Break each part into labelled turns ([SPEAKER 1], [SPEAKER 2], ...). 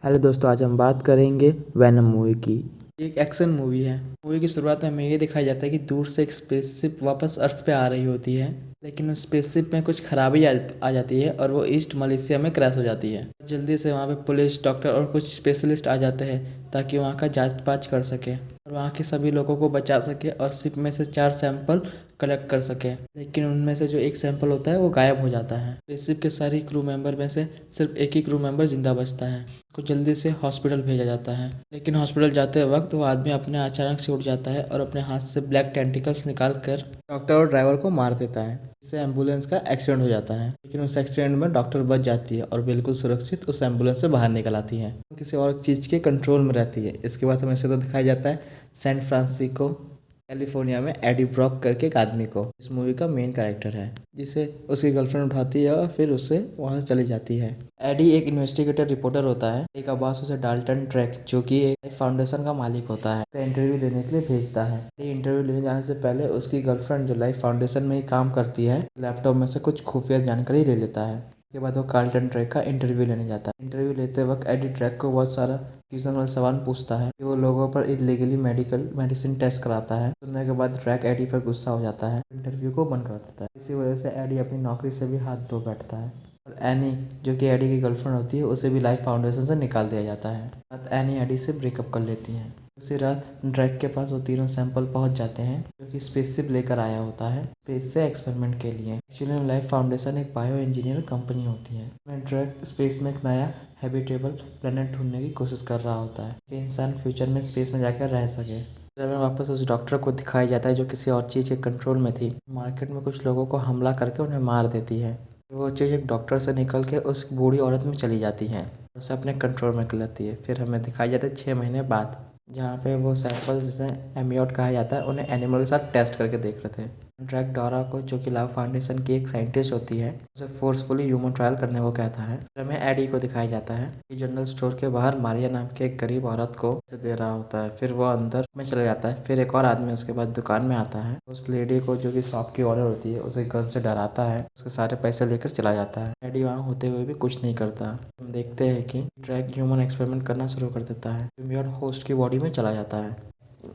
[SPEAKER 1] Hello दोस्तों, आज हम बात करेंगे वैनम मूवी की। ये एक एक्शन मूवी है। मूवी की शुरुआत में हमें ये दिखाया जाता है कि दूर से एक स्पेसशिप वापस अर्थ पे आ रही होती है, लेकिन उस स्पेसशिप में कुछ खराबी आ जाती है और वो ईस्ट मलेशिया में क्रैश हो जाती है। जल्दी से वहाँ पे पुलिस, डॉक्टर और कुछ स्पेशलिस्ट आ जाते हैं ताकि वहाँ का जांच पाँच कर सके और वहाँ के सभी लोगों को बचा सके और शिप में से 4 सैंपल कलेक्ट कर सके। लेकिन उनमें से जो एक सैंपल होता है वो गायब हो जाता है। स्पेसशिप के सारी क्रू मेंबर में से सिर्फ एक ही क्रू मेंबर जिंदा बचता है। उसको जल्दी से हॉस्पिटल भेजा जाता है, लेकिन हॉस्पिटल जाते वक्त वो आदमी अपने अचानक से उठ जाता है और अपने हाथ से ब्लैक टेंटिकल्स निकाल कर डॉक्टर और ड्राइवर को मार देता है। इससे एम्बुलेंस का एक्सीडेंट हो जाता है, लेकिन उस एक्सीडेंट में डॉक्टर बच जाती है और बिल्कुल सुरक्षित उस एम्बुलेंस से बाहर निकल आती है, किसी और चीज़ के कंट्रोल में रहती है। इसके बाद हमें सीधा दिखाया जाता है सैन फ्रांसिस्को कैलिफोर्निया में एडी ब्रॉक करके एक आदमी को। इस मूवी का मेन कैरेक्टर है, जिसे उसकी गर्लफ्रेंड उठाती है और फिर उससे वहाँ से चली जाती है। एडी एक इन्वेस्टिगेटर रिपोर्टर होता है। एक बॉस उसे डाल्टन ट्रैक, जो कि एक फाउंडेशन का मालिक होता है, इंटरव्यू लेने के लिए भेजता है। इंटरव्यू लेने जाने से पहले उसकी गर्लफ्रेंड, जो लाइफ फाउंडेशन में ही काम करती है, लैपटॉप में से कुछ खुफिया जानकारी ले लेता है। उसके बाद वो कार्ल्टन ट्रैक का इंटरव्यू लेने जाता है। इंटरव्यू लेते वक्त एडी ट्रैक को बहुत सारा क्वेश्चन वाले सवाल पूछता है कि वो लोगों पर इलीगली मेडिसिन टेस्ट कराता है। सुनने के बाद ट्रैक एडी पर गुस्सा हो जाता है, इंटरव्यू को बंद कर देता है। इसी वजह से एडी अपनी नौकरी से भी हाथ धो बैठता है और एनी, जो कि एडी की गर्लफ्रेंड होती है, उसे भी लाइफ फाउंडेशन से निकाल दिया जाता है। एनी एडी से ब्रेकअप कर लेती है। उसी रात ड्रैक के पास वो तीनों सैंपल पहुंच जाते हैं, जो कि स्पेसशिप लेकर आया होता है स्पेस से एक्सपेरिमेंट के लिए। एक्चुअली लाइफ फाउंडेशन एक बायो इंजीनियर कंपनी होती है। ड्रैक स्पेस में एक नया हैबिटेबल प्लेनेट ढूंढने की कोशिश कर रहा होता है कि इंसान फ्यूचर में स्पेस में जाकर रह सके। हमें वापस उस डॉक्टर को दिखाया जाता है जो किसी और चीज़ के कंट्रोल में थी। मार्केट में कुछ लोगों को हमला करके उन्हें मार देती है। वो चीज़ एक डॉक्टर से निकल के उस बूढ़ी औरत में चली जाती है, उसे अपने कंट्रोल में कर लेती है। फिर हमें दिखाया जाता है 6 महीने बाद, जहाँ पे वो सैंपल, जिसे एमियोट कहा जाता है, उन्हें एनिमल के साथ टेस्ट करके देख रहे थे। ड्रैक डोरा को, जो कि लाइफ फाउंडेशन की एक साइंटिस्ट होती है, उसे फोर्सफुली ह्यूमन ट्रायल करने को कहता है। हमें एडी को दिखाया जाता है कि जनरल स्टोर के बाहर मारिया नाम की एक गरीब औरत को उसे दे रहा होता है। फिर वो अंदर में चला जाता है। फिर एक और आदमी उसके बाद दुकान में आता है। उस लेडी को, जो कि शॉप की ऑनर होती है, उसे गन से डराता है, उसके सारे पैसे लेकर चला जाता है। एडी वहाँ होते हुए भी कुछ नहीं करता। हम देखते हैं कि ड्रैक ह्यूमन एक्सपेरिमेंट करना शुरू कर देता है। सिम्बियोट होस्ट की बॉडी में चला जाता है।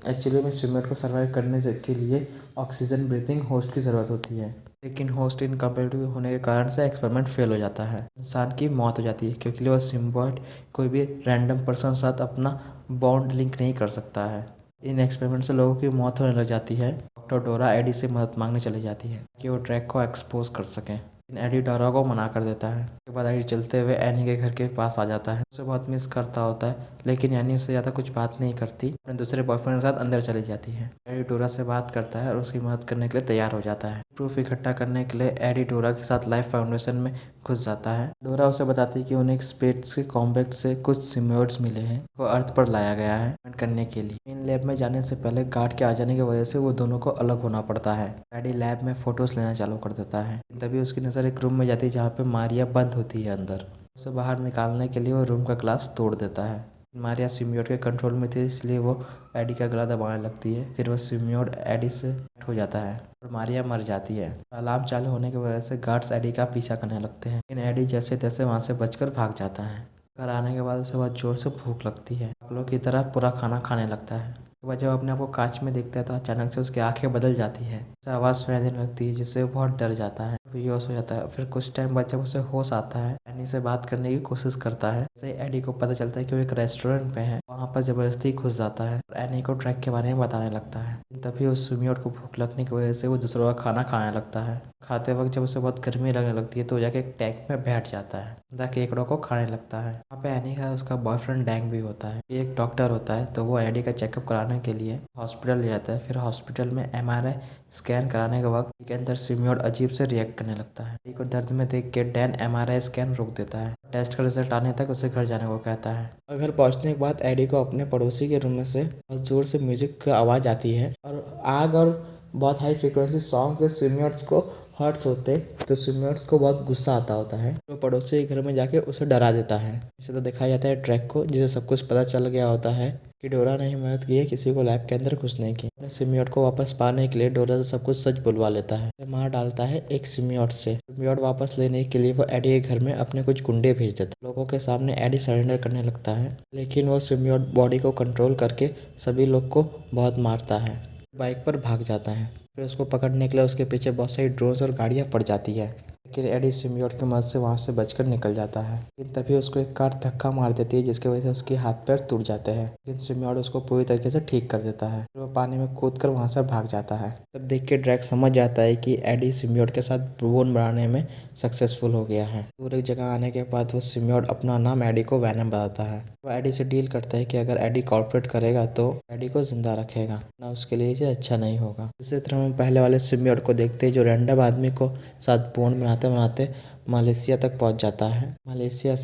[SPEAKER 1] एक्चुअली में सिम्बियोट को सर्वाइव करने के लिए ऑक्सीजन ब्रीथिंग होस्ट की ज़रूरत होती है, लेकिन होस्ट इनकम्पेटिबल होने के कारण से एक्सपेरिमेंट फेल हो जाता है। इंसान की मौत हो जाती है, क्योंकि वह सिम्बियोट कोई भी रैंडम पर्सन के साथ अपना बॉन्ड लिंक नहीं कर सकता है। इन एक्सपेरिमेंट से लोगों की मौत होने लग जाती है। डॉक्टर डोरा एडी से मदद मांगने चली जाती है कि वो ट्रैक को एक्सपोज कर सकें, लेकिन एडी डोरा को मना कर देता है। उसके बाद एडी चलते हुए एनी के घर के पास आ जाता है। उसे बहुत मिस करता होता है, लेकिन एनी उससे ज़्यादा कुछ बात नहीं करती। अपने दूसरे बॉयफ्रेंड के साथ अंदर चली जाती है। एडी डोरा से बात करता है और उसकी मदद करने के लिए तैयार हो जाता है। प्रूफ इकट्ठा करने के लिए एडी डोरा के साथ लाइफ फाउंडेशन में घुस जाता है। डोरा उसे बताती है कि उन्हें एक स्पेस के कॉम्बैक्ट से कुछ सिम्बियोट्स मिले हैं, वो अर्थ पर लाया गया है करने के लिए। इन लैब में जाने से पहले गार्ड के आ जाने की वजह से वो दोनों को अलग होना पड़ता है। एडी लैब में फोटोज लेना चालू कर देता है। तभी उसकी नज़र एक रूम में जाती है जहाँ पे मारिया बंद होती है अंदर। उसे बाहर निकालने के लिए वो रूम का ग्लास तोड़ देता है। मारिया सिम्बियोट के कंट्रोल में थी, इसलिए वो एडी का गला दबाने लगती है। फिर वो सिम्बियोट एडी से हो जाता है और मारिया मर जाती है। अलार्म चालू होने की वजह से गार्ड्स एडी का पीछा करने लगते हैं, लेकिन एडी जैसे तैसे वहाँ से बचकर भाग जाता है। घर आने के बाद उसे बहुत जोर से भूख लगती है। पागलों की तरह पूरा खाना खाने लगता है। वह जब अपने आप को कांच में देखता है तो अचानक से उसकी आंखें बदल जाती है। उसे आवाज़ सुनाई देने लगती है, जिससे वो बहुत डर जाता है, बेहोश हो जाता है। फिर कुछ टाइम बाद जब उसे होश आता है, एनी से बात करने की कोशिश करता है। जैसे एडी को पता चलता है कि वो एक रेस्टोरेंट पे है, वहाँ पर जबरदस्ती घुस जाता है और एनी को ट्रैक के बारे में बताने लगता है। तभी उस सिम्बियोट को भूख लगने की वजह से वो दूसरों का खाना खाने लगता है। खाते वक्त जब उसे बहुत गर्मी लगने लगती है तो जाके एक टैंक में बैठ जाता है, केकड़ों को खाने लगता है। वहाँ पे एनी का उसका बॉयफ्रेंड डैंग भी होता है। ये एक डॉक्टर होता है, तो वो एडी का चेकअप कराने के लिए हॉस्पिटल ले जाता है। फिर हॉस्पिटल में एमआरआई स्कैन कराने के वक्त के अंदर सिम्बियोट अजीब से रिएक्ट करने लगता है। एडी को दर्द में देख के डैन एमआरआई स्कैन रोक देता है। टेस्ट का रिजल्ट आने तक उसे घर जाने को कहता है। और घर पहुंचने के बाद एडी को अपने पड़ोसी के रूम में से बहुत जोर से म्यूजिक की आवाज़ आती है और आग और बहुत हाई फ्रिक्वेंसी सॉन्ग के सिम्बियोट्स को हर्ट्स होते तो सिम्बियोट्स को बहुत गुस्सा आता होता है। वो पड़ोसी के घर में जाके उसे डरा देता है। इसे तो दिखाया जाता है ड्रैक को, जिसे सब कुछ पता चल गया होता है कि डोरा ने हिम्मत की है किसी को लैब के अंदर घुसने की। अपने सिम्बियोट को वापस पाने के लिए डोरा से सब कुछ सच बुलवा लेता है। उसे मार डालता है एक सिम्बियोट से। सिम्बियोट वापस लेने के लिए वो एडी के घर में अपने कुछ गुंडे भेज देता है। लोगों के सामने एडी सरेंडर करने लगता है, लेकिन वो सिम्बियोट बॉडी को कंट्रोल करके सभी लोग को बहुत मारता है। बाइक पर भाग जाता है। फिर उसको पकड़ने के लिए उसके पीछे बहुत सारी ड्रोन्स और गाड़ियाँ पड़ जाती है, लेकिन एडी सिम्बियोट की मदद से वहाँ से बचकर निकल जाता है। लेकिन तभी उसको एक कार धक्का मार देती है, जिसकी वजह से उसके हाथ पैर टूट जाते हैं। लेकिन सिम्बियोट उसको पूरी तरीके से ठीक कर देता है। फिर वो पानी में कूदकर वहाँ से भाग जाता है। तब देख के ड्रैक समझ जाता है कि एडी सिम्बियोट के साथ बोन बनाने में सक्सेसफुल हो गया है। दूर एक जगह आने के बाद वो सिम्बियोट अपना नाम एडी को वैनम बताता है। वो एडी से डील करता है कि अगर एडी कॉर्पोरेट करेगा तो एडी को जिंदा रखेगा, ना उसके लिए ये अच्छा नहीं होगा। दूसरी तरफ हम पहले वाले सिम्बियोट को देखते हैं, जो रैंडम आदमी को साथ बोन बनाते बनाते मलेशिया तक पहुंच जाता है। मलेशिया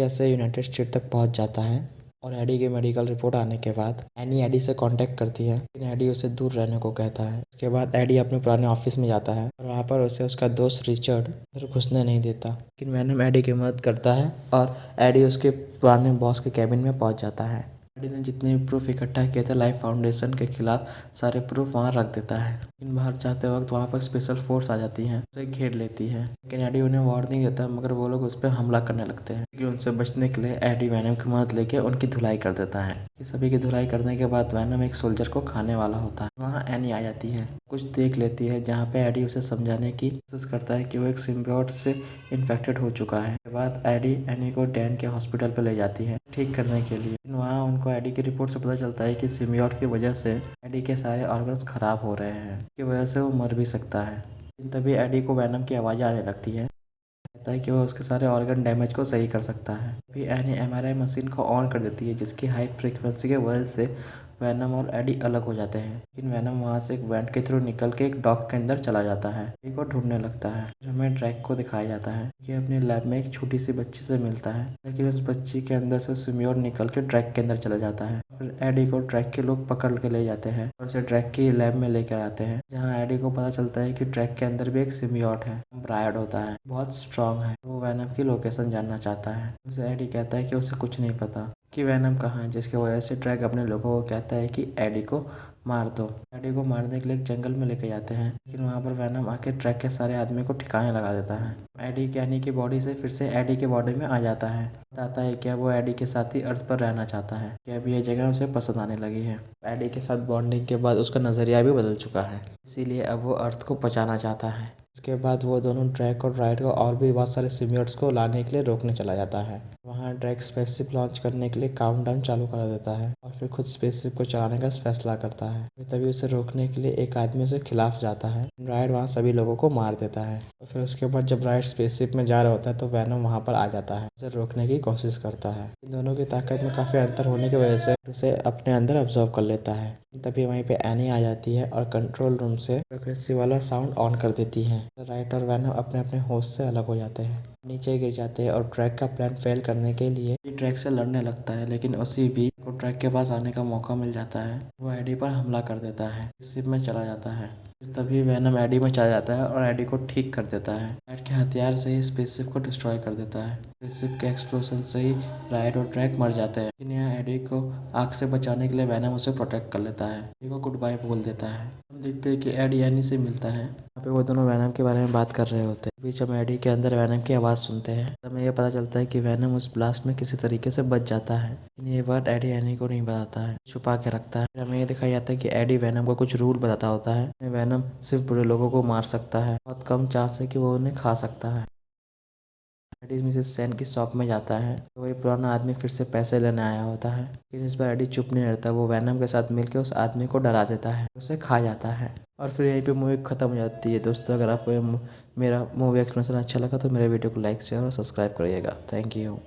[SPEAKER 1] से यूनाइटेड स्टेट तक पहुंच जाता है। और एडी की मेडिकल रिपोर्ट आने के बाद एनी एडी से कांटेक्ट करती है, लेकिन एडी उसे दूर रहने को कहता है। उसके बाद एडी अपने पुराने ऑफिस में जाता है और वहाँ पर उसे उसका दोस्त रिचर्ड अंदर घुसने नहीं देता, लेकिन वैनम एडी की मदद करता है और एडी उसके पुराने बॉस के कैबिन में पहुँच जाता है। एडी ने जितने भी प्रूफ इकट्ठा किए थे लाइफ फाउंडेशन के खिलाफ, सारे प्रूफ वहाँ रख देता है। लेकिन बाहर जाते वक्त वहाँ पर स्पेशल फोर्स आ जाती है, उसे घेर लेती है। लेकिन एडी उन्हें वार्निंग देता है, मगर वो लोग उस पर हमला करने लगते हैं। लेकिन उनसे बचने के लिए एडी वैनम की मदद लेके उनकी धुलाई कर देता है। कि सभी की धुलाई करने के बाद वैनम एक सोल्जर को खाने वाला होता है। वहाँ एनी आ जाती है, कुछ देख लेती है, जहाँ पे एडी उसे समझाने की कोशिश करता है कि वो एक सिम्बियोट से इन्फेक्टेड हो चुका है। के बाद एडी एनी को डैन के हॉस्पिटल पे ले जाती है ठीक करने के लिए। वहाँ उनको एडी की रिपोर्ट से पता चलता है कि सिम्बियोट की वजह से एडी के सारे ऑर्गन्स खराब हो रहे हैं, की वजह से वो मर भी सकता है। लेकिन तभी एडी को वैनम की आवाज़ आने लगती है, कहता है कि वो उसके सारे ऑर्गन डैमेज को सही कर सकता है। फिर एनी एमआरआई मशीन को ऑन कर देती है, जिसकी हाई फ्रीक्वेंसी के वजह से वैनम और एडी अलग हो जाते हैं। लेकिन वैनम वहाँ से एक वेंट के थ्रू निकल के एक डॉग के अंदर चला जाता है, एडी को ढूंढने लगता है। फिर हमें ड्रैक को दिखाया जाता है कि अपने लैब में एक छोटी सी बच्ची से मिलता है, लेकिन उस बच्ची के अंदर से सिम्बियोट निकल के ड्रैक के अंदर चला जाता है। फिर एडी को ड्रैक के लोग पकड़ के ले जाते हैं और उसे ड्रैक की लैब में लेकर आते हैं, जहाँ एडी को पता चलता है कि ड्रैक के अंदर भी एक सिम्बियोट है, ब्रायड होता है, बहुत स्ट्रांग है। वो वैनम की लोकेशन जानना चाहता है। उसे एडी कहता है कि उसे कुछ नहीं पता कि वैनम कहाँ है, जिसकी वजह से ड्रैक अपने लोगों को कहता है कि एडी को मार दो। एडी को मारने के लिए एक जंगल में लेके जाते हैं, लेकिन वहाँ पर वैनम आके ड्रैक के सारे आदमी को ठिकाने लगा देता है। एडी एनी की बॉडी से फिर से एडी की बॉडी में आ जाता है, बताता है कि अब वो एडी के साथ ही अर्थ पर रहना चाहता है, कि अब ये जगह उसे पसंद आने लगी है। एडी के साथ बॉन्डिंग के बाद उसका नज़रिया भी बदल चुका है, इसीलिए अब वो अर्थ को बचाना चाहता है। इसके बाद वो दोनों ड्रैक और राइड को और भी बहुत सारे सिम्बियोट्स को लाने के लिए रोकने चला जाता है। वहाँ ड्रैक स्पेसशिप लॉन्च करने के लिए काउंटडाउन चालू करा देता है और फिर खुद स्पेसशिप को चलाने का फैसला करता है। फिर तभी उसे रोकने के लिए एक आदमी उसके खिलाफ जाता है। राइड वहाँ सभी लोगों को मार देता है और फिर उसके बाद जब राइड स्पेसशिप में जा रहा होता है तो वैनम वहाँ पर आ जाता है, उसे रोकने की कोशिश करता है। इन दोनों की ताकत में काफ़ी अंतर होने की वजह से उसे अपने अंदर ऑब्जर्व कर लेता है। तभी वहीं पे एनी आ जाती है और कंट्रोल रूम से फ्रीक्वेंसी वाला साउंड ऑन कर देती है। राइट और वैनम अपने अपने होस्ट से अलग हो जाते हैं, नीचे गिर जाते हैं और ड्रैक का प्लान फेल करने के लिए ड्रैक से लड़ने लगता है। लेकिन उसी बीच को ड्रैक के पास आने का मौका मिल जाता है, वो एडी पर हमला कर देता है, शिप में चला जाता है। तभी वैनम एडी में चला जाता है और एडी को ठीक कर देता है। राइड के हथियार से ही स्पेसशिप को डिस्ट्रॉय कर देता है। स्पेसशिप के एक्सप्लोजन से ही राइड और ड्रैक मर जाते हैं, लेकिन यहाँ एडी को आग से बचाने के लिए वैनम उसे प्रोटेक्ट कर लेता है, एडी को गुड बाय बोल देता है। हम देखते हैं कि एडी एनी से मिलता है, यहाँ पे वो दोनों वैनम के बारे में बात कर रहे होते हैं। बीच हम एडी के अंदर वैनम की आवाज़ सुनते हैं, हमें यह पता चलता है कि वैनम उस ब्लास्ट में किसी तरीके से बच जाता है, लेकिन ये बात एडी एनी को नहीं बताता है, छुपा के रखता है। हमें ये दिखाया जाता है कि एडी वैनम को कुछ रूल बताता होता है। वैनम सिर्फ बुरे लोगों को मार सकता है, बहुत कम चांस है कि वो उन्हें खा सकता है। एडी मिसेस सेन की शॉप में जाता है तो वही पुराना आदमी फिर से पैसे लेने आया होता है, लेकिन इस बार एडी चुप नहीं रहता। वो वैनम के साथ मिलकर उस आदमी को डरा देता है, उसे खा जाता है और फिर यहीं पे मूवी खत्म हो जाती है। दोस्तों, अगर आपको मेरा मूवी एक्सप्लेनेशन अच्छा लगा तो मेरे वीडियो को लाइक शेयर और सब्सक्राइब करिएगा। Thank you.